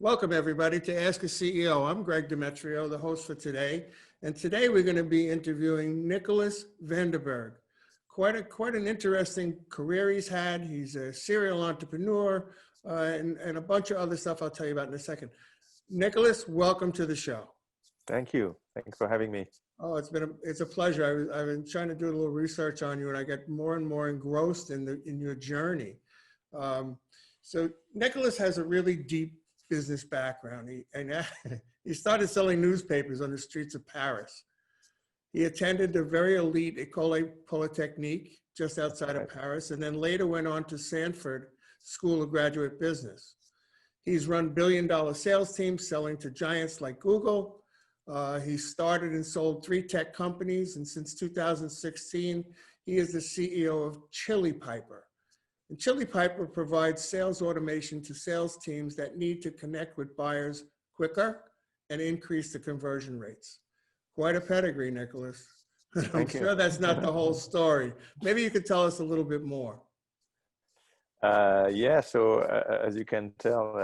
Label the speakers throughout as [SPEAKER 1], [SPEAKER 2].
[SPEAKER 1] Welcome everybody to Ask a CEO. I'm Greg Demetrio, the host for today. And today we're going to be interviewing Nicolas Vandenberghe. Quite an interesting career he's had. He's a serial entrepreneur and a bunch of other stuff I'll tell you about in a second. Nicolas, welcome to the show.
[SPEAKER 2] Thank you. Thanks for having me.
[SPEAKER 1] Oh, it's a pleasure. I've been trying to do a little research on you, and I get more and more engrossed in your journey. So Nicolas has a really deep business background. He started selling newspapers on the streets of Paris. He attended the very elite École Polytechnique just outside of Paris, and then later went on to Stanford School of Graduate Business. He's run billion-dollar sales teams selling to giants like Google. He started and sold 3 tech companies, and since 2016, he is the CEO of Chili Piper. And Chili Piper provides sales automation to sales teams that need to connect with buyers quicker and increase the conversion rates. Quite a pedigree, Nicolas. I'm sure that's not the whole story. Maybe you could tell us a little bit more.
[SPEAKER 2] Yeah, so as you can tell,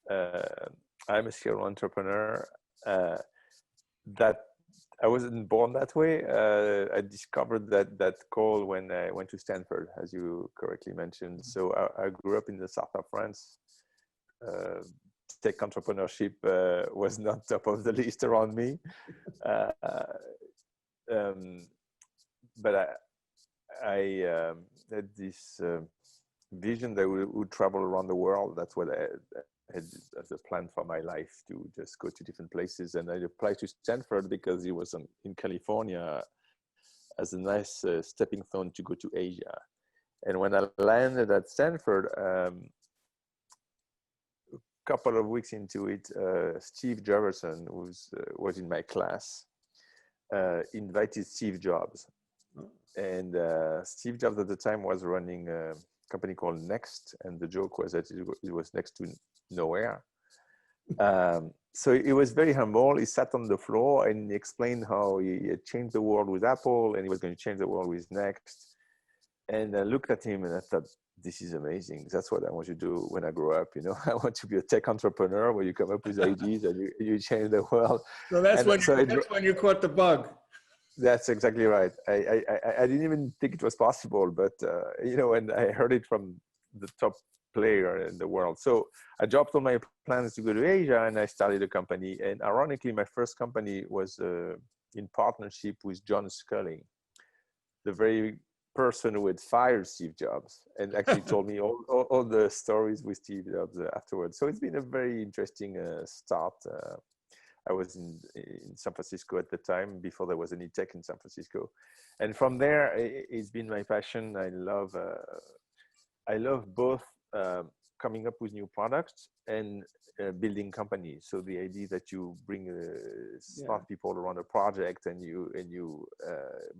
[SPEAKER 2] I'm a serial entrepreneur. That I wasn't born that way. I discovered that call when I went to Stanford, as you correctly mentioned. So I grew up in the south of France. Tech entrepreneurship was not top of the list around me. But I had this vision that we would travel around the world. That's what I had as a plan for my life, to just go to different places. And I applied to Stanford because it was in California as a nice stepping stone to go to Asia. And when I landed at Stanford, a couple of weeks into it, Steve Jobson, who was in my class, invited Steve Jobs. And Steve Jobs at the time was running a company called Next, and the joke was that it was next to nowhere. So it was very humble. He sat on the floor and he explained how he had changed the world with Apple and he was going to change the world with Next. And I looked at him and I thought, this is amazing. That's what I want to do when I grow up. You know, I want to be a tech entrepreneur where you come up with ideas and you change the world.
[SPEAKER 1] So that's when you caught the bug.
[SPEAKER 2] That's exactly right. I didn't even think it was possible, but you know, and I heard it from the top player in the world. So I dropped all my plans to go to Asia and I started a company. And ironically, my first company was in partnership with John Scully, the very person who had fired Steve Jobs, and actually told me all the stories with Steve Jobs afterwards. So it's been a very interesting start. I was in San Francisco at the time, before there was any tech in San Francisco. And from there, it's been my passion. I love both coming up with new products and building companies. So the idea that you bring smart people around a project and you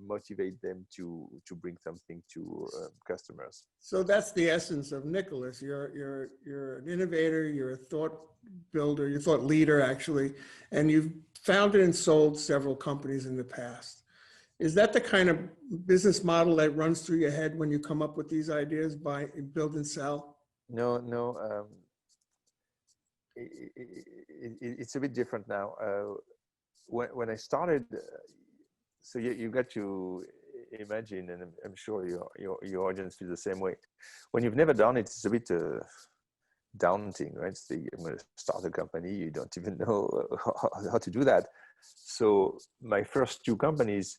[SPEAKER 2] motivate them to bring something to customers.
[SPEAKER 1] So that's the essence of Nicolas. You're an innovator. You're a thought builder. You're a thought leader, actually, and you've founded and sold several companies in the past. Is that the kind of business model that runs through your head when you come up with these ideas, buy, build, and sell?
[SPEAKER 2] No. It's a bit different now. When I started, so you got to imagine, and I'm sure your audience feels the same way. When you've never done it, it's a bit daunting, right? So I'm going to start a company. You don't even know how to do that. So my first 2 companies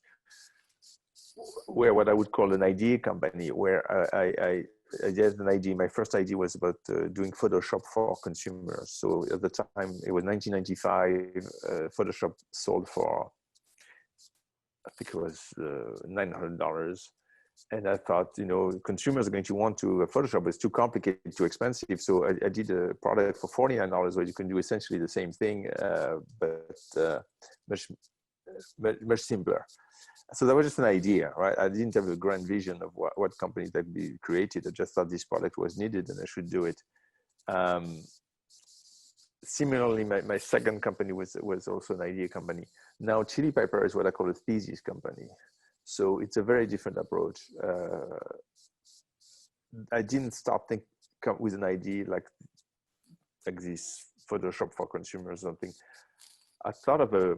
[SPEAKER 2] were what I would call an idea company, where I had an idea. My first idea was about doing Photoshop for consumers. So at the time, it was 1995. Photoshop sold for, I think it was $900. And I thought, you know, consumers are going to want to Photoshop. It's too complicated, too expensive. So I did a product for $49 where you can do essentially the same thing, but much simpler. So that was just an idea, right? I didn't have a grand vision of what companies that would be created. I just thought this product was needed and I should do it. Similarly, my second company was also an idea company. Now, Chili Piper is what I call a thesis company. So it's a very different approach. I didn't start come with an idea like this Photoshop for consumers or something. I thought of a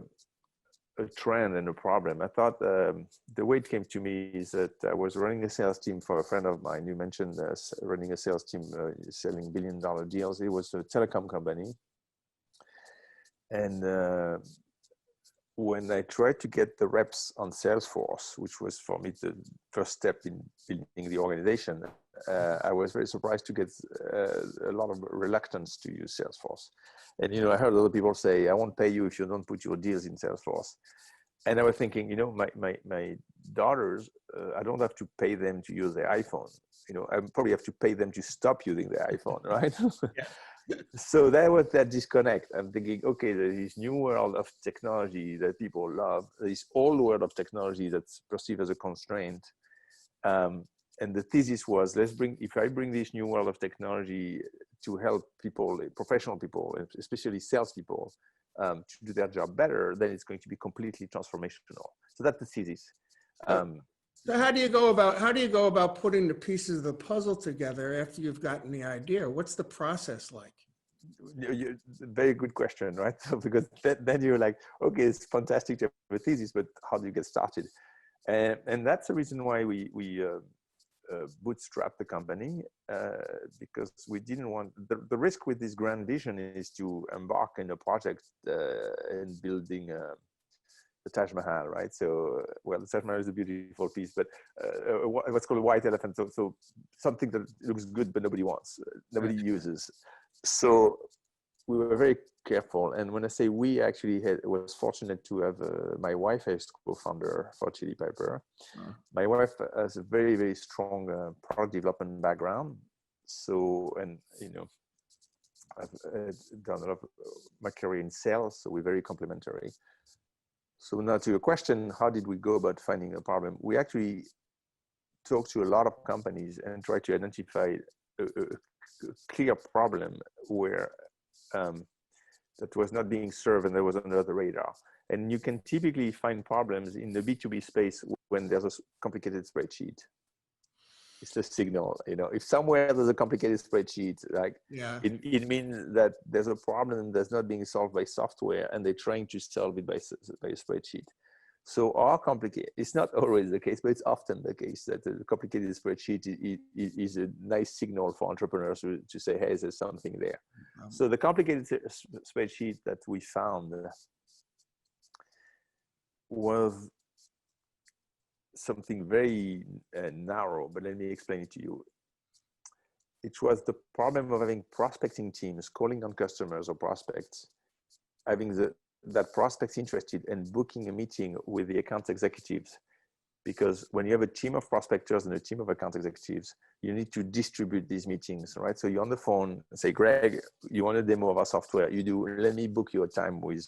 [SPEAKER 2] trend and a problem. I thought the way it came to me is that I was running a sales team for a friend of mine. You mentioned running a sales team selling billion-dollar deals. It was a telecom company. And when I tried to get the reps on Salesforce, which was for me the first step in building the organization, I was very surprised to get a lot of reluctance to use Salesforce. And, you know, I heard a lot of people say, I won't pay you if you don't put your deals in Salesforce. And I was thinking, you know, my daughters, I don't have to pay them to use their iPhone. You know, I probably have to pay them to stop using their iPhone, right?
[SPEAKER 1] Yeah.
[SPEAKER 2] So that was that disconnect. I'm thinking, okay, there's this new world of technology that people love, this old world of technology that's perceived as a constraint. And the thesis was, if I bring this new world of technology to help people, professional people, especially salespeople, to do their job better, then it's going to be completely transformational. So that's the thesis.
[SPEAKER 1] So how do you go about putting the pieces of the puzzle together after you've gotten the idea? What's the process like?
[SPEAKER 2] Very good question, right? So because then you're like, okay, it's fantastic to have a thesis, but how do you get started? And that's the reason why we bootstrap the company, because we didn't want the risk with this grand vision is to embark in a project and building the Taj Mahal, right? So, well, the Taj Mahal is a beautiful piece, but what's called a white elephant. So something that looks good, but nobody wants, nobody uses. So we were very careful. And when I say we, actually was fortunate to have my wife as co-founder for Chili Pepper. My wife has a very, very strong product development background. So, and, you know, I've done a lot of my career in sales, so we're very complementary. So now to your question, how did we go about finding a problem? We actually talked to a lot of companies and tried to identify a clear problem where that was not being served and that was under the radar. And you can typically find problems in the B2B space when there's a complicated spreadsheet. It's the signal, you know, if somewhere there's a complicated spreadsheet, like it means that there's a problem that's not being solved by software and they're trying to solve it by a spreadsheet. So it's not always the case, but it's often the case that the complicated spreadsheet is a nice signal for entrepreneurs to say, hey, there's something there. So the complicated spreadsheet that we found was something very narrow, but let me explain it to you. It was the problem of having prospecting teams calling on customers or prospects, having that prospects interested and booking a meeting with the account executives. Because when you have a team of prospectors and a team of account executives, you need to distribute these meetings, right? So you're on the phone and say, Greg, you want a demo of our software? You do, let me book you a time with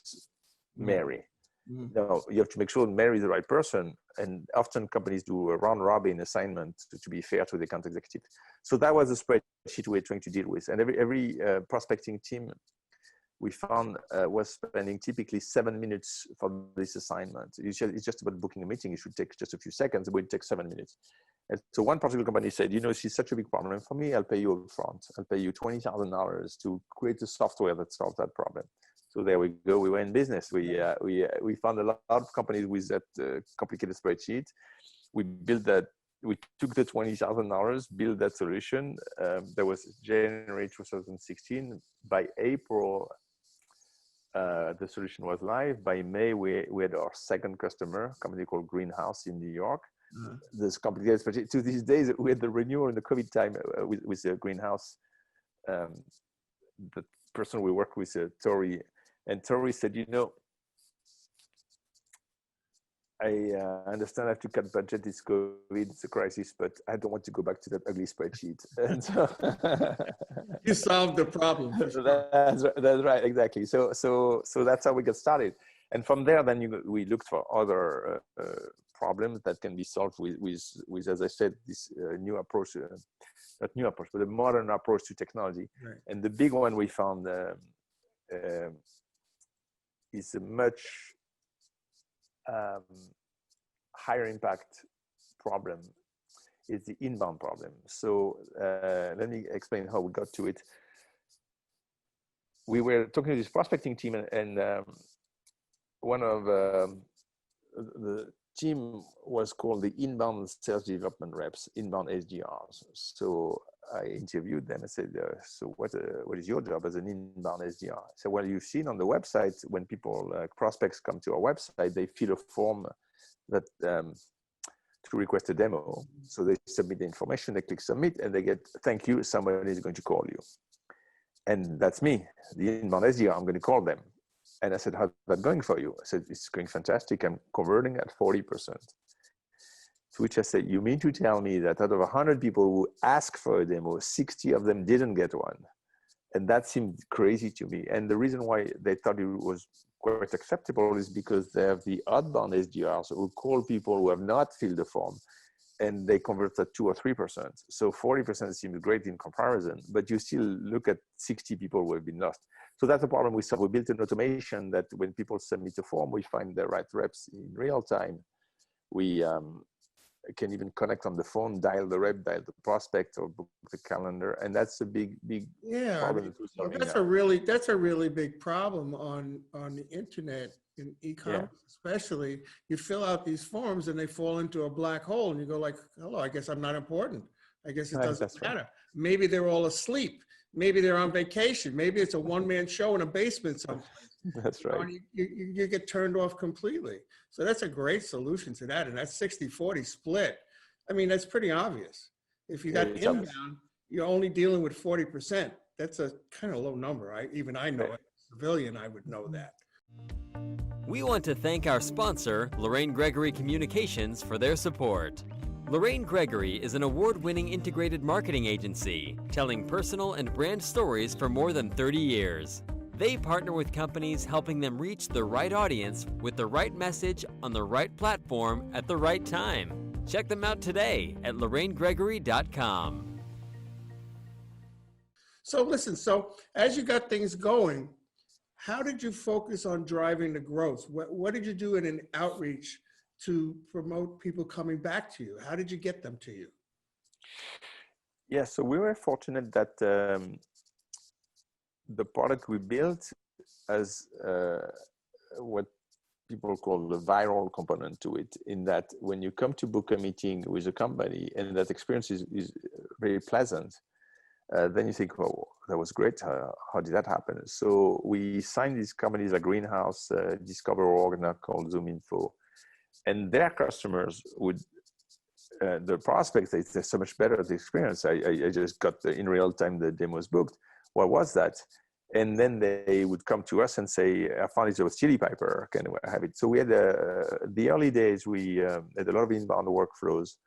[SPEAKER 2] Mary. No, you have to make sure Mary is the right person. And often companies do a round robin assignment to be fair to the account executive. So that was the spreadsheet we were trying to deal with. And every prospecting team we found was spending typically 7 minutes for this assignment. It's just about booking a meeting. It should take just a few seconds, but it takes 7 minutes. And so one particular company said, you know, it's such a big problem for me. I'll pay you up front. I'll pay you $20,000 to create a software that solves that problem. So there we go. We were in business. We found a lot of companies with that complicated spreadsheet. We built that. We took the $20,000, built that solution. That was January 2016. By April, the solution was live. By May, we had our second customer, a company called Greenhouse in New York. This complicated spreadsheet. To these days, we had the renewal in the COVID time with the Greenhouse. The person we work with, Tori. And Tori said, you know, I understand I have to cut budget, it's COVID, it's a crisis, but I don't want to go back to that ugly spreadsheet. And so
[SPEAKER 1] you solved the problem.
[SPEAKER 2] That's right, exactly. So that's how we got started. And from there, then we looked for other problems that can be solved with as I said, this new approach, not new approach, but a modern approach to technology. Right. And the big one we found is a much higher impact problem. Is the inbound problem. So let me explain how we got to it. we were talking to this prospecting team, and one of the team was called the inbound sales development reps, inbound SDRs. So I interviewed them and said, so what is your job as an inbound SDR? So, well, you've seen on the website, when people, prospects come to our website, they fill a form that to request a demo. So they submit the information, they click submit, and they get, thank you, somebody is going to call you. And that's me, the inbound SDR, I'm going to call them. And I said, how's that going for you? I said, it's going fantastic. I'm converting at 40%. To which I said, you mean to tell me that out of 100 people who asked for a demo, 60 of them didn't get one? And that seemed crazy to me. And the reason why they thought it was quite acceptable is because they have the outbound SDRs who call people who have not filled the form, and they convert at 2 or 3%. So 40% seems great in comparison, but you still look at 60 people who have been lost. So that's the problem we solved. We built an automation that when people submit a form, we find the right reps in real time. We can even connect on the phone, dial the rep, dial the prospect, or book the calendar, and that's a big problem.
[SPEAKER 1] I mean, that's a really big problem on the internet, in e-commerce especially. You fill out these forms and they fall into a black hole, and you go like, hello, I guess I'm not important. I guess it doesn't matter. Right. Maybe they're all asleep. Maybe they're on vacation. Maybe it's a one-man show in a basement someplace.
[SPEAKER 2] That's right.
[SPEAKER 1] You get turned off completely. So that's a great solution to that. And that 60-40 split, I mean, that's pretty obvious. If you got inbound, you're only dealing with 40%. That's a kind of low number. Even I know it. Civilian, I would know that.
[SPEAKER 3] We want to thank our sponsor, Lorraine Gregory Communications, for their support. Lorraine Gregory is an award-winning integrated marketing agency, telling personal and brand stories for more than 30 years. They partner with companies, helping them reach the right audience with the right message on the right platform at the right time. Check them out today at lorrainegregory.com.
[SPEAKER 1] So listen, so as you got things going, how did you focus on driving the growth? What did you do in an outreach to promote people coming back to you? How did you get them to you?
[SPEAKER 2] Yeah, so we were fortunate that the product we built has what people call the viral component to it, in that when you come to book a meeting with a company and that experience is very pleasant, then you think, oh, that was great. How did that happen? So we signed these companies like Greenhouse, Discover Org, now called Zoom Info, and their customers would, the prospects, they say, so much better the experience. I just got in real time the demos booked. What was that? And then they would come to us and say, I found it was Chili Piper, can I have it? So we had the early days, we had a lot of inbound workflows,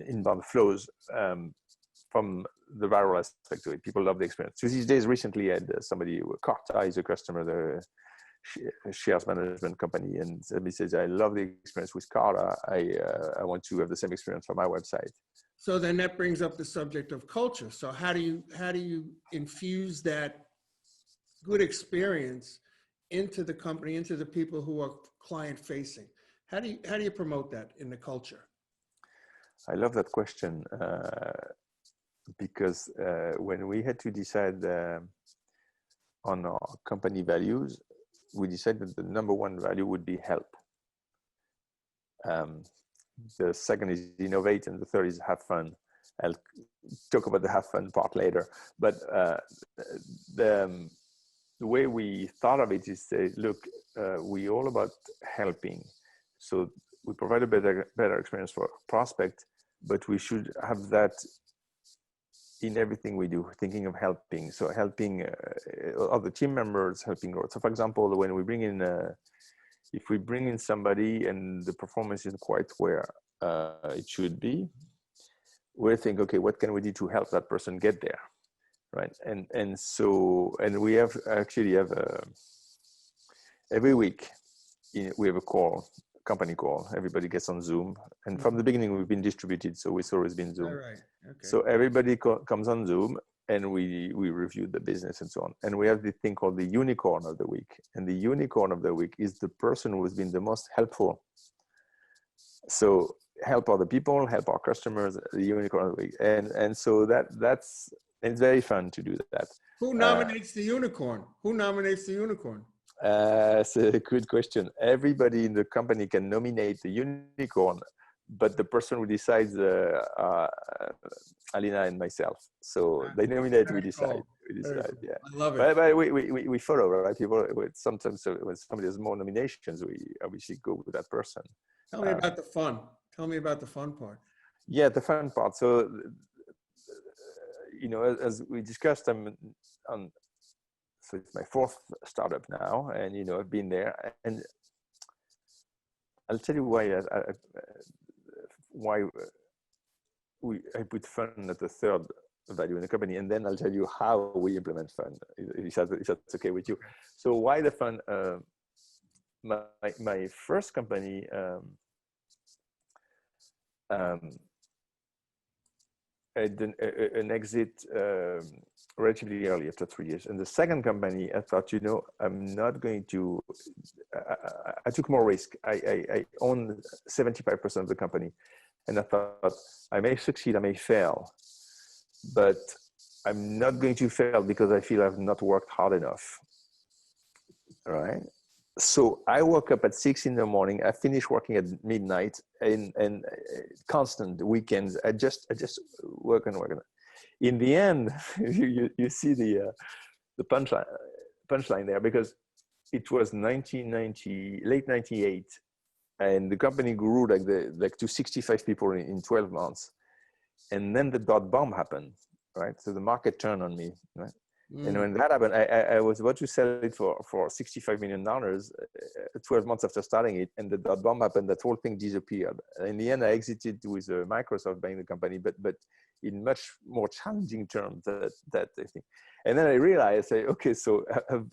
[SPEAKER 2] inbound flows from the viral aspect to it. People love the experience. So these days, recently I had somebody, Carta is a customer, the shares management company, and somebody says, I love the experience with Carta. I want to have the same experience for my website.
[SPEAKER 1] So then that brings up the subject of culture. So how do you infuse that good experience into the company, into the people who are client facing? How do you promote that in the culture?
[SPEAKER 2] I love that question because when we had to decide on our company values, we decided that the number one value would be help. The second is innovate, and the third is have fun. I'll talk about the have fun part later. But the way we thought of it is, look, we're all about helping. So we provide a better experience for prospect, but we should have that in everything we do, thinking of helping. So helping other team members, helping growth. So for example, when we bring in, if we bring in somebody and the performance isn't quite where it should be, we think, okay, what can we do to help that person get there, right? And we have every week we have a call, company call. Everybody gets on Zoom, and from the beginning we've been distributed, so it's always been Zoom.
[SPEAKER 1] All right. Okay.
[SPEAKER 2] So everybody comes on Zoom, and we review the business and so on. And we have this thing called the unicorn of the week. And the unicorn of the week is the person who has been the most helpful. So help other people, help our customers, the unicorn of the week. And so it's very fun to do that.
[SPEAKER 1] Who nominates the unicorn? Who nominates the unicorn?
[SPEAKER 2] It's a good question. Everybody in the company can nominate the unicorn, but the person who decides, Alina and myself. So they nominate, we decide.
[SPEAKER 1] Cool.
[SPEAKER 2] We decide, yeah.
[SPEAKER 1] I love it.
[SPEAKER 2] But we follow, right? People, sometimes when somebody has more nominations, we obviously go with that person.
[SPEAKER 1] Tell me about the fun. Tell me about the fun part.
[SPEAKER 2] Yeah, the fun part. So, as we discussed, so it's my fourth startup now, and I've been there, and I'll tell you why I put fun at the third value in the company, and then I'll tell you how we implement fun, if that's okay with you. So why the fun? My first company, I did an exit relatively early, after 3 years. And the second company, I thought, I'm not going to, I took more risk. I own 75% of the company. And I thought, I may succeed, I may fail, but I'm not going to fail because I feel I've not worked hard enough. All right. So I woke up at 6 in the morning. I finished working at midnight, and constant weekends. I just work and work. In the end, you see the punchline there, because it was 1990, late 98, and the company grew like to 65 people in 12 months, and then the .bomb happened, right? So the market turned on me, right? And when that happened, I was about to sell it for $65 million 12 months after starting it, and the .bomb happened. That whole thing disappeared. In the end, I exited with Microsoft buying the company, but in much more challenging terms that I think. And then I realized, okay, so I've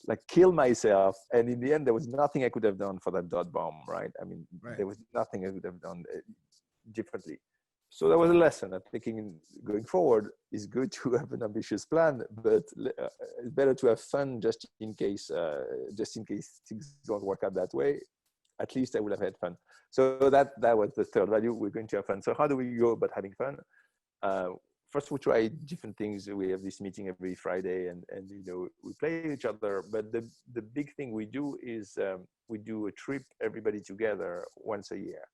[SPEAKER 2] like killed myself, and in the end, there was nothing I could have done for that .bomb, right? I mean, there was nothing I could have done differently. So that was a lesson. I'm thinking going forward, it's good to have an ambitious plan, but it's better to have fun just in case things don't work out that way. At least I would have had fun. So that was the third value. We're going to have fun. So how do we go about having fun? First, we try different things. We have this meeting every Friday, and we play each other. But the big thing we do is we do a trip, everybody together, once a year.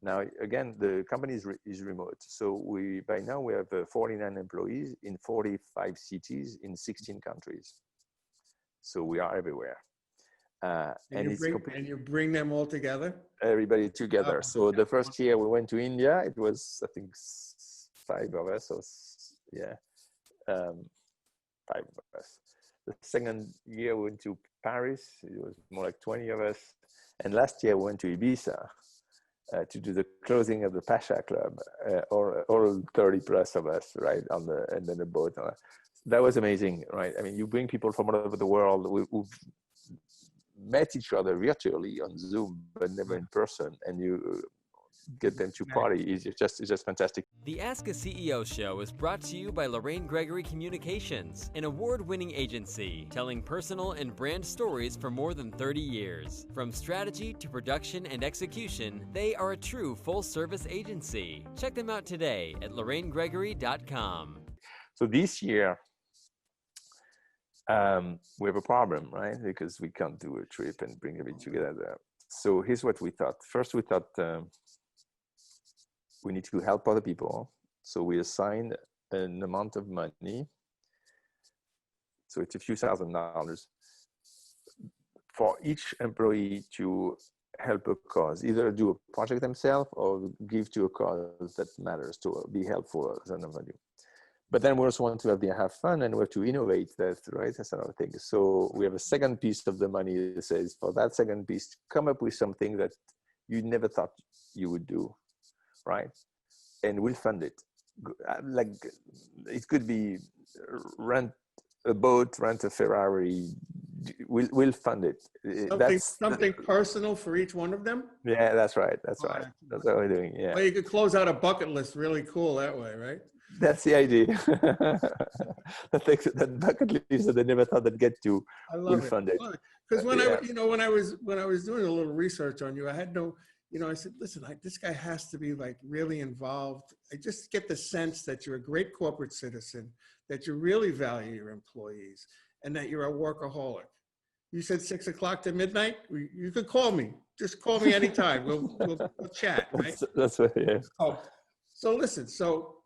[SPEAKER 2] Now, again, the company is remote. So by now we have 49 employees in 45 cities in 16 countries. So we are everywhere. And
[SPEAKER 1] you bring them all together?
[SPEAKER 2] Everybody together. So the first year we went to India, it was, I think, 5 of us. So yeah, 5 of us. The second year we went to Paris. It was more like 20 of us. And last year we went to Ibiza. To do the closing of the Pasha Club, or 30 plus of us, right, and then the boat. That was amazing, right? I mean, you bring people from all over the world who've met each other virtually on Zoom, but never in person, and you get them to party. It's just fantastic.
[SPEAKER 3] The Ask a CEO show is brought to you by Lorraine Gregory Communications, an award-winning agency telling personal and brand stories for more than 30 years. From strategy to production and execution, they are a true full-service agency. Check them out today at lorrainegregory.com.
[SPEAKER 2] So this year, we have a problem, right? Because we can't do a trip and bring everybody together. So here's what we thought. First, we thought, we need to help other people. So we assigned an amount of money. So it's a few $1,000s for each employee to help a cause, either do a project themselves or give to a cause that matters, to be helpful as an value. But then we also want to have fun, and we have to innovate. That's right. That's another thing. So we have a second piece of the money that says, for that second piece, come up with something that you never thought you would do. Right, and we'll fund it. Like, it could be rent a boat, rent a Ferrari. We'll fund it.
[SPEAKER 1] Something personal for each one of them.
[SPEAKER 2] Yeah, that's right. That's right. That's what we're doing. Yeah.
[SPEAKER 1] Well, you could close out a bucket list really cool that way, right?
[SPEAKER 2] That's the idea. that bucket list that they never thought they'd get to. We'll fund it.
[SPEAKER 1] Because when I was doing a little research on you, I had no. I said, listen, this guy has to be like really involved. I just get the sense that you're a great corporate citizen, that you really value your employees, and that you're a workaholic. You said 6 o'clock to midnight. You could call me. Just call me anytime. We'll chat, right?
[SPEAKER 2] That's what, yeah.
[SPEAKER 1] So listen. So,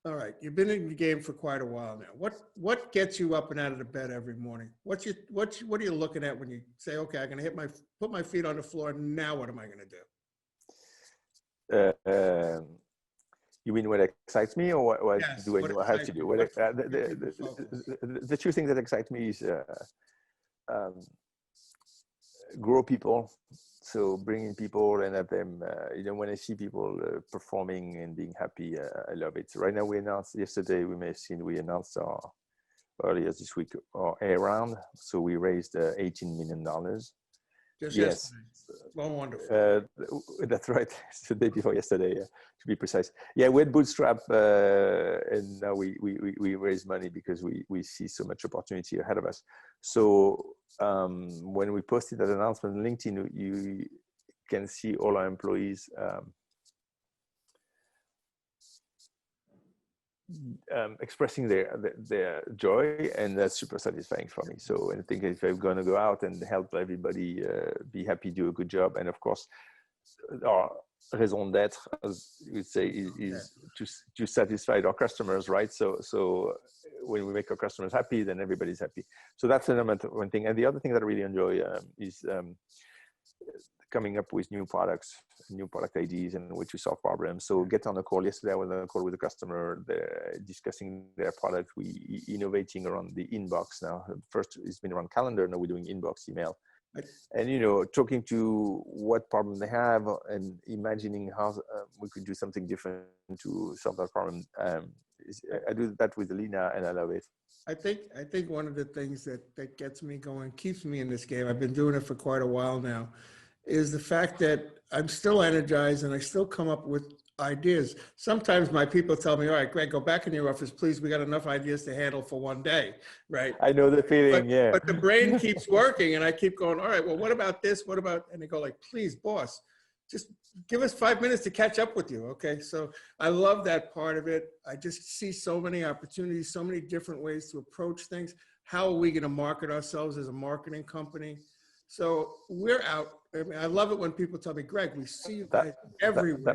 [SPEAKER 1] all right. You've been in the game for quite a while now. What gets you up and out of the bed every morning? What are you looking at when you say, okay, I'm gonna put my feet on the floor. Now what am I gonna do?
[SPEAKER 2] You mean what excites me, or what
[SPEAKER 1] Yes,
[SPEAKER 2] do I
[SPEAKER 1] what
[SPEAKER 2] know how
[SPEAKER 1] excites
[SPEAKER 2] to do?
[SPEAKER 1] you?
[SPEAKER 2] What,
[SPEAKER 1] What's
[SPEAKER 2] the two things that excite me is grow people. So bringing people and have them, when I see people performing and being happy, I love it. So right now we announced yesterday, we may have seen, we announced earlier this week our A round. So we raised $18 million.
[SPEAKER 1] Just
[SPEAKER 2] Yes.
[SPEAKER 1] Well, wonderful.
[SPEAKER 2] That's right. It's the day before yesterday, to be precise. Yeah, we had bootstrap, and now we raise money because we see so much opportunity ahead of us. So when we posted that announcement on LinkedIn, you can see all our employees expressing their joy, and that's super satisfying for me. So I think if I'm going to go out and help everybody be happy, do a good job, and of course our raison d'être, as you would say, is to satisfy our customers, right? So when we make our customers happy, then everybody's happy. So that's the number one thing. And the other thing that I really enjoy is coming up with new products, new product ideas, and which we solve problems. So get on a call. Yesterday I was on a call with a customer, discussing their product. We innovating around the inbox now. First it's been around calendar, now we're doing inbox email. And talking to what problem they have and imagining how we could do something different to solve that problem. I do that with Alina, and I love it.
[SPEAKER 1] I think one of the things that gets me going, keeps me in this game, I've been doing it for quite a while now, is the fact that I'm still energized and I still come up with ideas. Sometimes my people tell me, all right, Greg, go back in your office, please. We got enough ideas to handle for one day, right?
[SPEAKER 2] I know the feeling, yeah.
[SPEAKER 1] But the brain keeps working and I keep going, all right, well, what about this? What about, and they go like, please, boss, just give us 5 minutes to catch up with you, okay? So I love that part of it. I just see so many opportunities, so many different ways to approach things. How are we gonna market ourselves as a marketing company? So we're out. I mean, I love it when people tell me, Greg, we see you guys everywhere.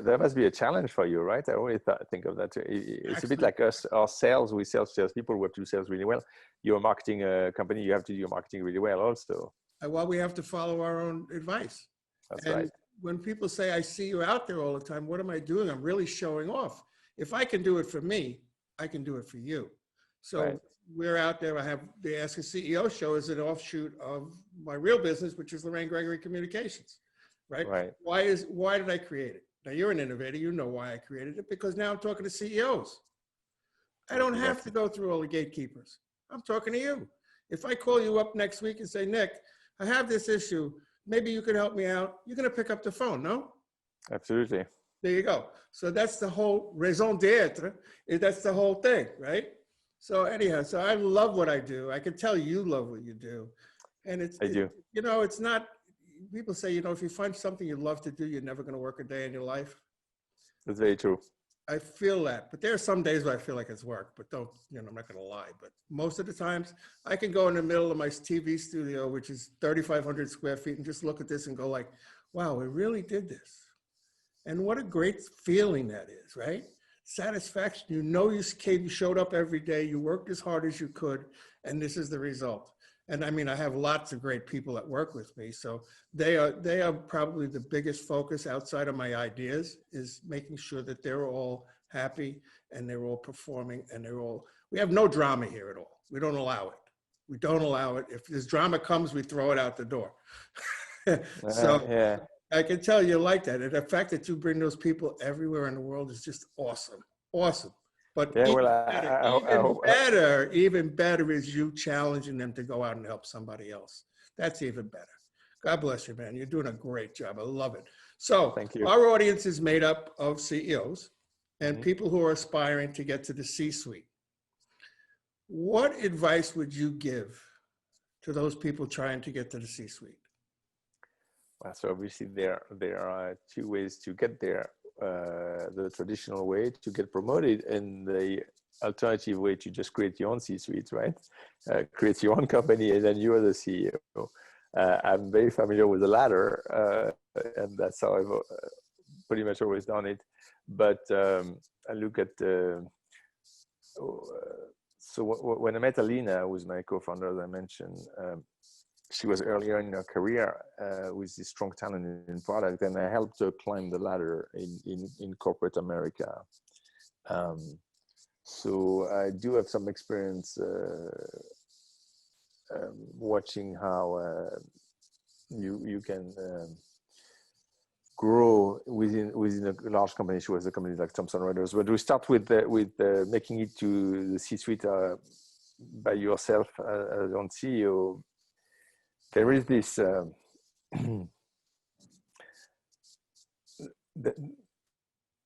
[SPEAKER 2] That must be a challenge for you, right? I always think of that too. It's a bit like us, our sales. We sell salespeople who have to do sales really well. You're a marketing company. You have to do your marketing really well also.
[SPEAKER 1] Well, we have to follow our own advice.
[SPEAKER 2] That's
[SPEAKER 1] and
[SPEAKER 2] right.
[SPEAKER 1] When people say, I see you out there all the time, what am I doing? I'm really showing off. If I can do it for me, I can do it for you. So right. We're out there. I have the Ask a CEO show as an offshoot of my real business, which is Lorraine Gregory Communications, right?
[SPEAKER 2] Right.
[SPEAKER 1] Why did I create it? Now you're an innovator. You know why I created it, because now I'm talking to CEOs. I don't have to go through all the gatekeepers. I'm talking to you. If I call you up next week and say, Nick, I have this issue. Maybe you could help me out. You're going to pick up the phone, no?
[SPEAKER 2] Absolutely.
[SPEAKER 1] There you go. So that's the whole raison d'etre. That's the whole thing, right? So anyhow, so I love what I do. I can tell you love what you do. And
[SPEAKER 2] I do.
[SPEAKER 1] It's not, people say, if you find something you love to do, you're never going to work a day in your life.
[SPEAKER 2] That's very true.
[SPEAKER 1] I feel that, but there are some days where I feel like it's work, but I'm not going to lie. But most of the times I can go in the middle of my TV studio, which is 3,500 square feet, and just look at this and go like, wow, we really did this. And what a great feeling that is, right? Satisfaction. You showed up every day, you worked as hard as you could, and this is the result. And I mean, I have lots of great people that work with me. So they are probably the biggest focus outside of my ideas, is making sure that they're all happy and they're all performing and we have no drama here at all. We don't allow it. We don't allow it. If this drama comes, we throw it out the door. So yeah. I can tell you like that. And the fact that you bring those people everywhere in the world is just awesome. Awesome. But yeah, even better is you challenging them to go out and help somebody else. That's even better. God bless you, man. You're doing a great job. I love it. So
[SPEAKER 2] thank you.
[SPEAKER 1] Our audience is made up of CEOs and people who are aspiring to get to the C-suite. What advice would you give to those people trying to get to the C-suite?
[SPEAKER 2] So obviously there are two ways to get there. the traditional way to get promoted, and the alternative way to just create your own C-suite, right? Create your own company, and then you are the CEO. I'm very familiar with the latter, and that's how I've pretty much always done it. But I look at so when I met Alina, who was my co-founder, as I mentioned, she was earlier in her career with this strong talent in product, and I helped her climb the ladder in corporate America. So I do have some experience watching how you can grow within a large company. She was a company like Thomson Reuters, but we start with making it to the C-suite by yourself as own CEO. There is this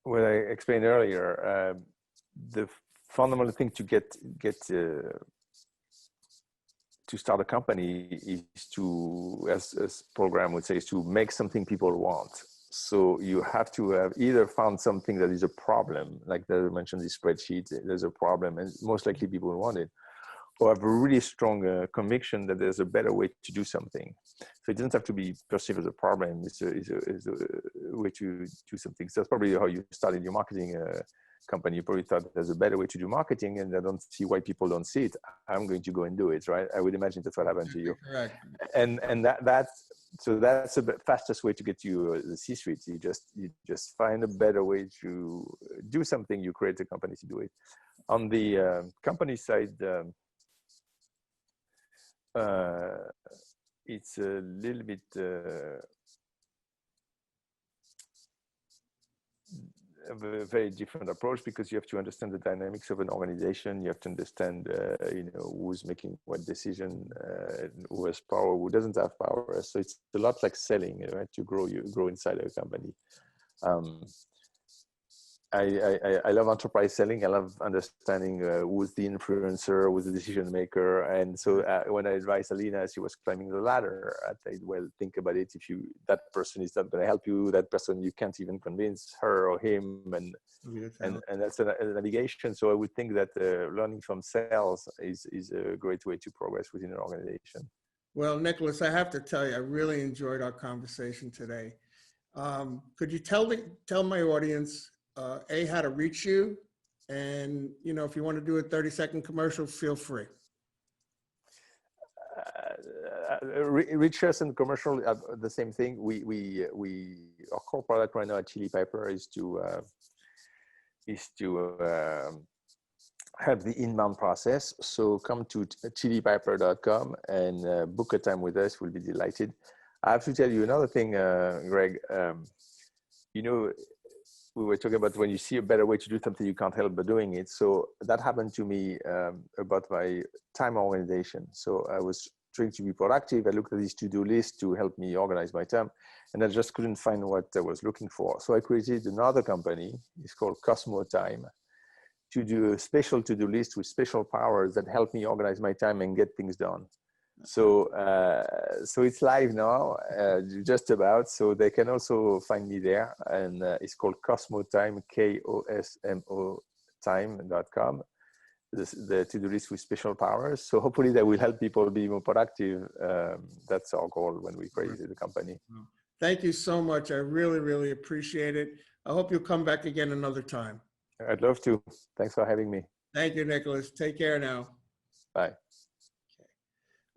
[SPEAKER 2] what I explained earlier. The fundamental thing to get to start a company is to, as program would say, is to make something people want. So you have to have either found something that is a problem, like I mentioned, this spreadsheet, there's a problem, and most likely people want it, or have a really strong conviction that there's a better way to do something. So it doesn't have to be perceived as a problem. It's a way to do something. So that's probably how you started your marketing company. You probably thought there's a better way to do marketing, and I don't see why people don't see it. I'm going to go and do it, right? I would imagine that's what happened to you.
[SPEAKER 1] Correct.
[SPEAKER 2] And that's the fastest way to get to the C-suite. You just find a better way to do something. You create a company to do it. On the company side, it's a little bit of a very different approach, because you have to understand the dynamics of an organization. You have to understand, who's making what decision, who has power, who doesn't have power. So it's a lot like selling, right? To grow inside a company. I love enterprise selling. I love understanding who's the influencer, who's the decision maker. And so when I advised Alina, she was climbing the ladder, I said, well, think about it. If that person is not going to help you, that person, you can't even convince her or him. And that's a navigation. So I would think that learning from sales is a great way to progress within an organization.
[SPEAKER 1] Well, Nicolas, I have to tell you, I really enjoyed our conversation today. Could you tell my audience, how to reach you, and if you want to do a 30-second commercial, feel free.
[SPEAKER 2] Reach us and commercial, the same thing. Our core product right now at Chili Piper is to have the inbound process. So come to chilipiper.com and book a time with us. We'll be delighted. I have to tell you another thing, Greg. We were talking about when you see a better way to do something, you can't help but doing it. So that happened to me about my time organization. So I was trying to be productive. I looked at this to-do list to help me organize my time, and I just couldn't find what I was looking for. So I created another company. It's called Cosmo Time, to do a special to-do list with special powers that help me organize my time and get things done. So it's live now, just about. So they can also find me there, and it's called Cosmo Time, KOSMO time.com. The to-do list with special powers. So hopefully that will help people be more productive. That's our goal when we created the company.
[SPEAKER 1] Thank you so much. I really, really appreciate it. I hope you'll come back again another time.
[SPEAKER 2] I'd love to. Thanks for having me.
[SPEAKER 1] Thank you, Nicolas. Take care now.
[SPEAKER 2] Bye.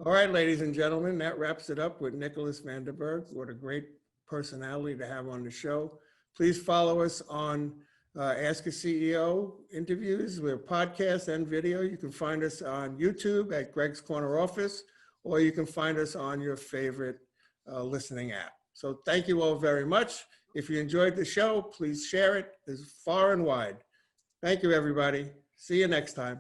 [SPEAKER 1] All right, ladies and gentlemen, that wraps it up with Nicolas Vandenberghe. What a great personality to have on the show. Please follow us on Ask a CEO interviews. We're podcast and video. You can find us on YouTube at Greg's Corner Office, or you can find us on your favorite listening app. So thank you all very much. If you enjoyed the show, please share it as far and wide. Thank you, everybody. See you next time.